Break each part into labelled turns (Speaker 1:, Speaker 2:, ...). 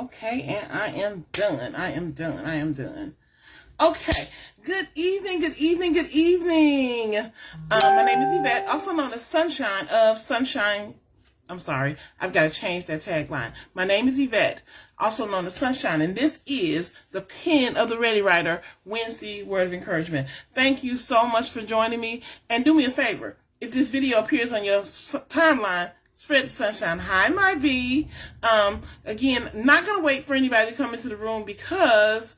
Speaker 1: Okay, and I am done. I am done. Okay, good evening. My name is Yvette, also known as Sunshine of Sunshine. I'm sorry, I've got to change that tagline. My name is Yvette, also known as Sunshine, and this is the pen of the Ready Writer, Wednesday Word of Encouragement. Thank you so much for joining me, and do me a favor. If this video appears on your timeline, spread the sunshine. Hi, my bee. Again, not going to wait for anybody to come into the room because,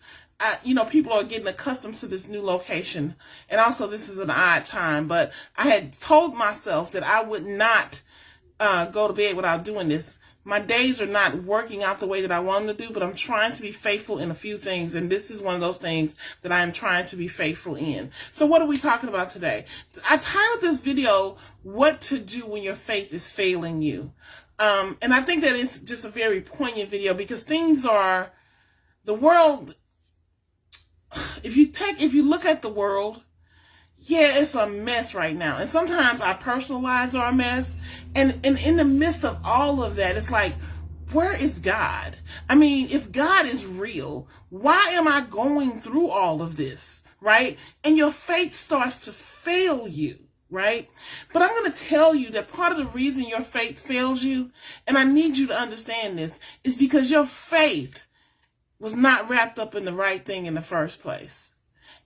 Speaker 1: people are getting accustomed to this new location. And also, this is an odd time. But I had told myself that I would not go to bed without doing this. My days are not working out the way that I want them to do, but I'm trying to be faithful in a few things, and this is one of those things that I am trying to be faithful in. So what are we talking about today? I titled this video, What to Do When Your Faith is Failing You. And I think that it's just a very poignant video because the world, if you look at the world, yeah, it's a mess right now. And sometimes our personal lives are a mess. And in the midst of all of that, it's like, where is God? I mean, if God is real, why am I going through all of this, right? And your faith starts to fail you, right? But I'm going to tell you that part of the reason your faith fails you, and I need you to understand this, is because your faith was not wrapped up in the right thing in the first place.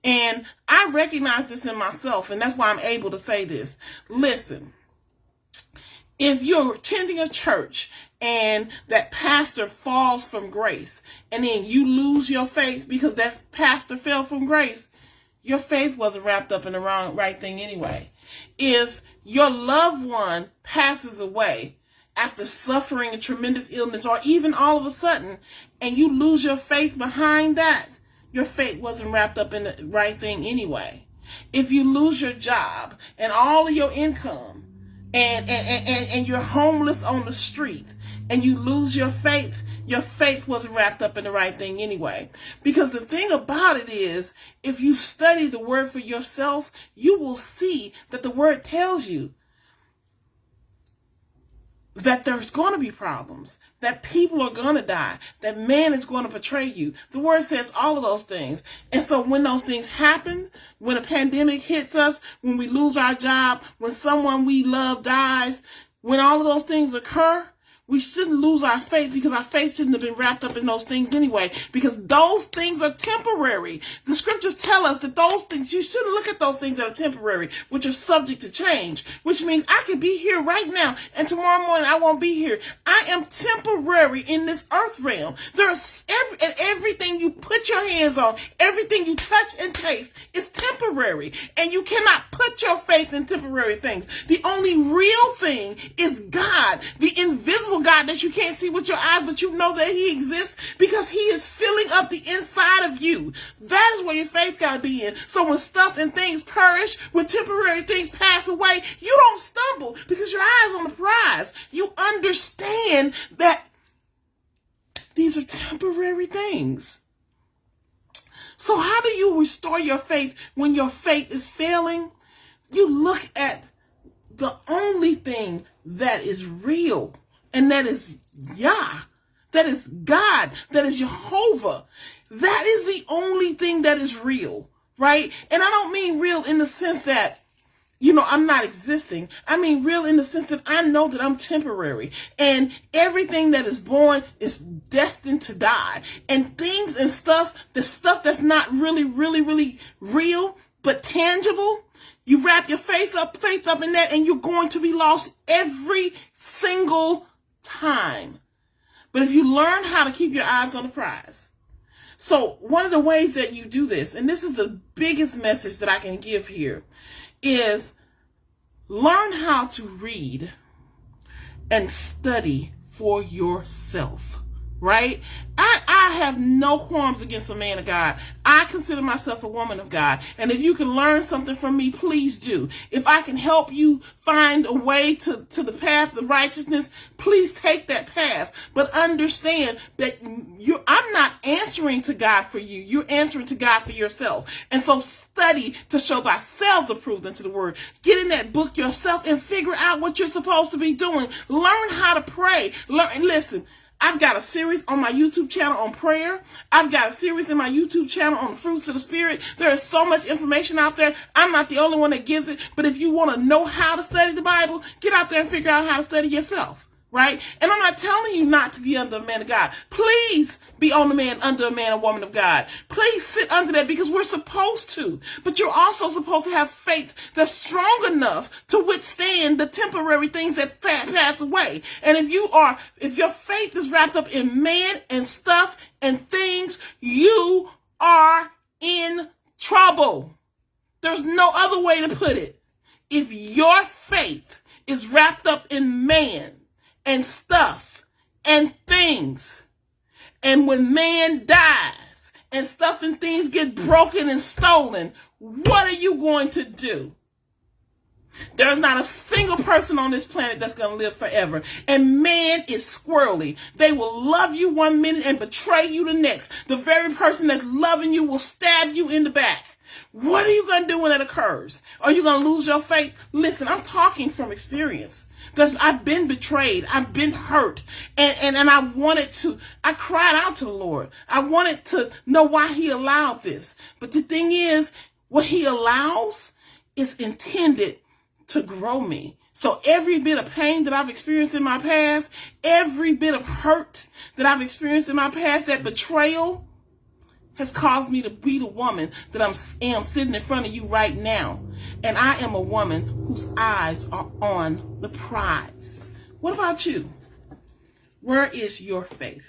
Speaker 1: And I recognize this in myself, and that's why I'm able to say this. Listen, if you're attending a church and that pastor falls from grace, and then you lose your faith because that pastor fell from grace, your faith wasn't wrapped up in the right thing anyway. If your loved one passes away after suffering a tremendous illness, or even all of a sudden, and you lose your faith behind that, your faith wasn't wrapped up in the right thing anyway. If you lose your job and all of your income and you're homeless on the street and you lose your faith wasn't wrapped up in the right thing anyway. Because the thing about it is, if you study the word for yourself, you will see that the word tells you that there's going to be problems, that people are going to die, that man is going to betray you. The word says all of those things. And so when those things happen, when a pandemic hits us, when we lose our job, when someone we love dies, when all of those things occur, we shouldn't lose our faith, because our faith shouldn't have been wrapped up in those things anyway, because those things are temporary. The scriptures tell us that those things, you shouldn't look at those things that are temporary, which are subject to change, which means I could be here right now and tomorrow morning I won't be here. I am temporary in this earth realm. There's everything you put your hands on, everything you touch and taste is temporary, and you cannot put your faith in temporary things. The only real thing is God, the invisible God that you can't see with your eyes, but you know that he exists because he is filling up the inside of you. That is where your faith got to be in. So when stuff and things perish, when temporary things pass away, you don't stumble because your eyes on the prize. You understand that these are temporary things. So how do you restore your faith when your faith is failing? You look at the only thing that is real, and that is Yah, that is God, that is Jehovah. That is the only thing that is real, right? And I don't mean real in the sense that, I'm not existing. I mean real in the sense that I know that I'm temporary, and everything that is born is destined to die. And things and stuff, the stuff that's not really, really, really real, but tangible, you wrap your faith up in that, and you're going to be lost every single time. But if you learn how to keep your eyes on the prize. So one of the ways that you do this, and this is the biggest message that I can give here, is learn how to read and study for yourself. Right? I have no qualms against a man of God. I consider myself a woman of God. And if you can learn something from me, please do. If I can help you find a way to the path of righteousness, please take that path. But understand that I'm not answering to God for you. You're answering to God for yourself. And so study to show thyself approved unto the word. Get in that book yourself and figure out what you're supposed to be doing. Learn how to pray. Listen. I've got a series on my YouTube channel on prayer. I've got a series in my YouTube channel on the fruits of the Spirit. There is so much information out there. I'm not the only one that gives it, but if you want to know how to study the Bible, get out there and figure out how to study yourself. Right? And I'm not telling you not to be under a man of God. Please be on the man, under a man or woman of God. Please sit under that, because we're supposed to. But you're also supposed to have faith that's strong enough to withstand the temporary things that pass away. And if your faith is wrapped up in man and stuff and things, you are in trouble. There's no other way to put it. If your faith is wrapped up in man and stuff and things, and when man dies and stuff and things get broken and stolen, what are you going to do? There's not a single person on this planet that's going to live forever. And man is squirrely. They will love you one minute and betray you the next. The very person that's loving you will stab you in the back. What are you going to do when that occurs? Are you going to lose your faith? Listen, I'm talking from experience. Because I've been betrayed. I've been hurt. And I cried out to the Lord. I wanted to know why he allowed this. But the thing is, what he allows is intended to grow me. So every bit of pain that I've experienced in my past, every bit of hurt that I've experienced in my past, that betrayal has caused me to be the woman that I am sitting in front of you right now. And I am a woman whose eyes are on the prize. What about you? Where is your faith?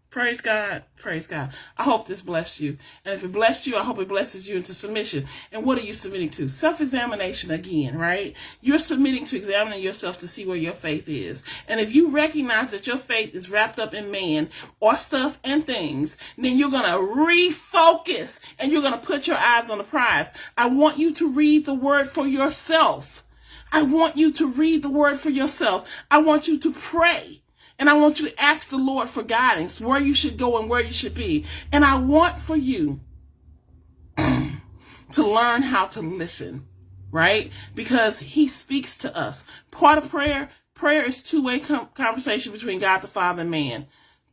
Speaker 1: Praise God. Praise God. I hope this blessed you. And if it blessed you, I hope it blesses you into submission. And what are you submitting to? Self-examination again, right? You're submitting to examining yourself to see where your faith is. And if you recognize that your faith is wrapped up in man or stuff and things, then you're going to refocus and you're going to put your eyes on the prize. I want you to read the word for yourself. I want you to read the word for yourself. I want you to pray. And I want you to ask the Lord for guidance, where you should go and where you should be. And I want for you to learn how to listen, right? Because he speaks to us. Part of prayer is two-way conversation between God the Father and man.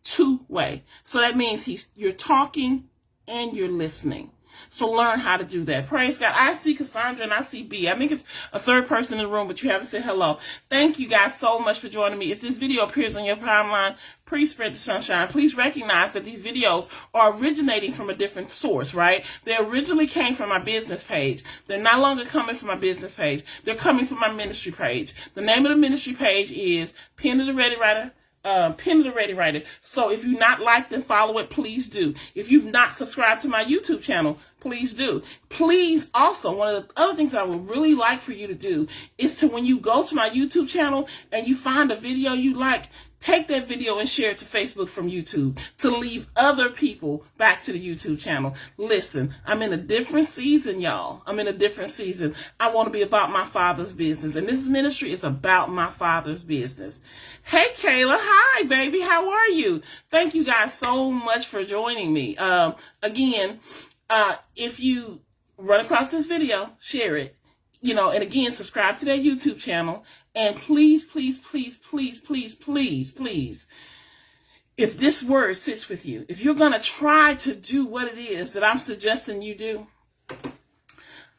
Speaker 1: Two-way. So that means you're talking and you're listening. So learn how to do that. Praise God. I see Cassandra and I see B. I think it's a third person in the room, but you haven't said hello. Thank you guys so much for joining me. If this video appears on your timeline, please spread the sunshine. Please recognize that these videos are originating from a different source, right? They originally came from my business page. They're no longer coming from my business page. They're coming from my ministry page. The name of the ministry page is Pen of the Ready Writer. Pen of the Ready Writer. So if you've not liked and follow it, please do. If you've not subscribed to my YouTube channel, please do. Please also, one of the other things I would really like for you to do is to, when you go to my YouTube channel and you find a video you like, take that video and share it to Facebook from YouTube to leave other people back to the YouTube channel. Listen, I'm in a different season, y'all. I'm in a different season. I want to be about my Father's business. And this ministry is about my Father's business. Hey, Kayla. Hi, baby. How are you? Thank you guys so much for joining me. Again, if you run across this video, share it. And again, subscribe to that YouTube channel. And please, please, please, please, please, please, please, if this word sits with you, if you're going to try to do what it is that I'm suggesting you do,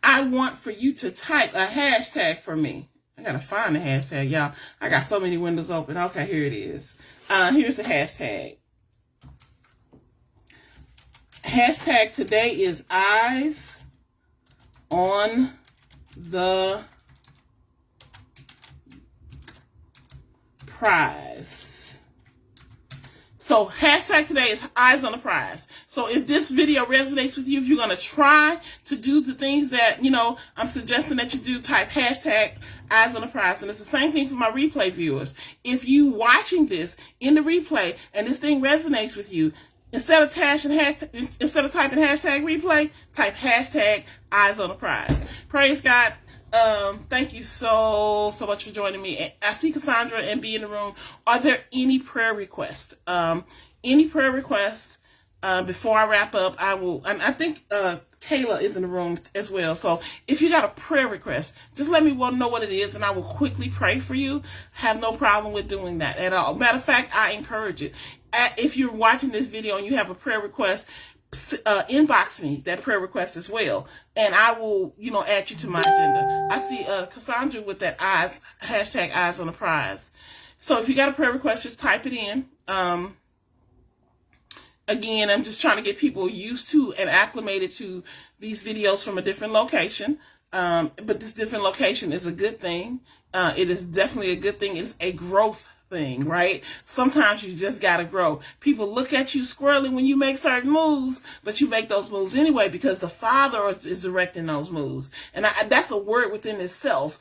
Speaker 1: I want for you to type a hashtag for me. I got to find the hashtag, y'all. I got so many windows open. Okay, here it is. Here's the hashtag. Hashtag today is Eyes on the Prize. So hashtag today is Eyes on the Prize. So if this video resonates with you, if you're going to try to do the things that, I'm suggesting that you do, type hashtag Eyes on the Prize. And it's the same thing for my replay viewers. If you watching this in the replay and this thing resonates with you, instead of typing hashtag replay, type hashtag Eyes on the Prize. Praise God. Thank you so much for joining me. I see Cassandra and B in the room. Are there any prayer requests? Any prayer requests? before I wrap up, I will, and I think Kayla is in the room as well. So if you got a prayer request, just let me know what it is, and I will quickly pray for you. Have no problem with doing that at all. Matter of fact, I encourage it. If you're watching this video and you have a prayer request, inbox me that prayer request as well, and I will, add you to my agenda. I see Cassandra with that hashtag eyes on the prize. So if you got a prayer request, just type it in. Again, I'm just trying to get people used to and acclimated to these videos from a different location. But this different location is a good thing. It is definitely a good thing. It's a growth thing, right? Sometimes you just gotta grow. People look at you squirrely when you make certain moves, but you make those moves anyway because the Father is directing those moves. And that's a word within itself,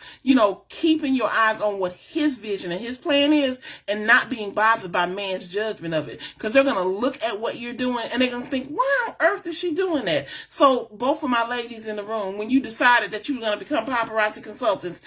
Speaker 1: keeping your eyes on what His vision and His plan is, and not being bothered by man's judgment of it, because they're gonna look at what you're doing and they're gonna think, why on earth is she doing that? So both of my ladies in the room, when you decided that you were gonna become paparazzi consultants,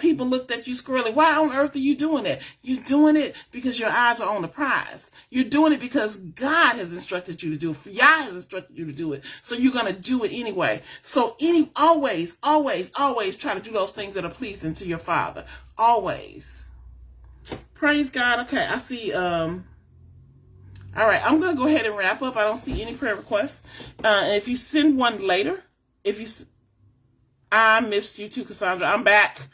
Speaker 1: people looked at you squirrely. Why on earth are you doing that? You're doing it because your eyes are on the prize. You're doing it because God has instructed you to do it. Yah has instructed you to do it. So you're going to do it anyway. So always try to do those things that are pleasing to your Father. Always. Praise God. Okay, I see. All right, I'm going to go ahead and wrap up. I don't see any prayer requests. And if you send one later, I missed you too, Cassandra. I'm back.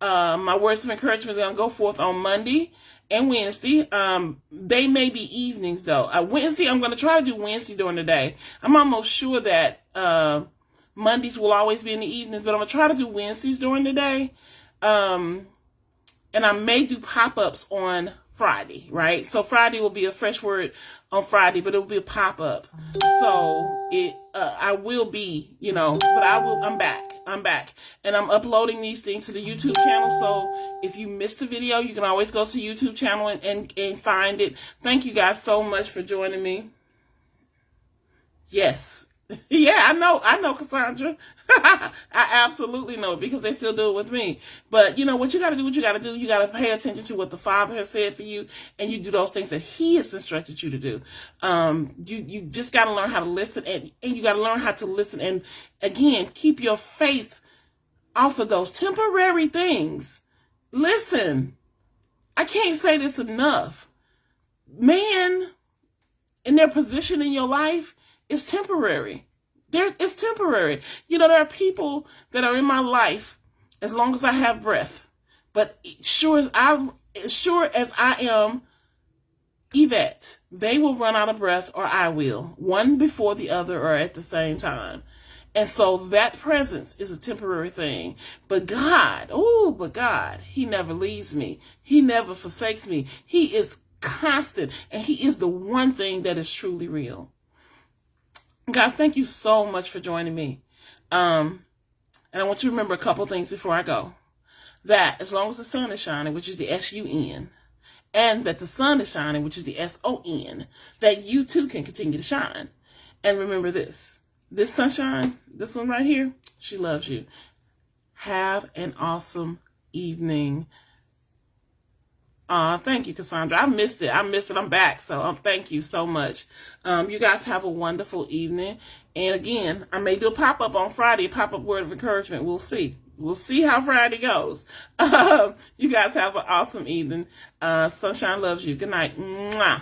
Speaker 1: My words of encouragement are going to go forth on Monday and Wednesday. They may be evenings though. Wednesday, I'm going to try to do Wednesday during the day. I'm almost sure that Mondays will always be in the evenings, but I'm going to try to do Wednesdays during the day. And I may do pop-ups on Friday, right? So Friday will be a fresh word on Friday, but it will be a pop-up. So I will be, but I'm back. And I'm uploading these things to the YouTube channel. So if you missed the video, you can always go to the YouTube channel and find it. Thank you guys so much for joining me. Yes. Yeah, I know, Cassandra. I absolutely know, because they still do it with me. But what you got to do, you got to pay attention to what the Father has said for you, and you do those things that He has instructed you to do. You just got to learn how to listen, and you got to learn how to listen, and again, keep your faith off of those temporary things. Listen, I can't say this enough. Man, in their position in your life, it's temporary. It's temporary. There are people that are in my life as long as I have breath. But sure as I am Yvette, they will run out of breath, or I will. One before the other, or at the same time. And so that presence is a temporary thing. But God, He never leaves me. He never forsakes me. He is constant, and He is the one thing that is truly real. Guys, thank you so much for joining me. And I want you to remember a couple things before I go. That as long as the sun is shining, which is the S-U-N, and that the sun is shining, which is the S-O-N, that you too can continue to shine. And remember this sunshine, this one right here, she loves you. Have an awesome evening. Thank you, Cassandra. I missed it. I'm back. So thank you so much. You guys have a wonderful evening. And again, I may do a pop-up on Friday, a pop-up word of encouragement. We'll see. We'll see how Friday goes. You guys have an awesome evening. Sunshine loves you. Good night. Mwah.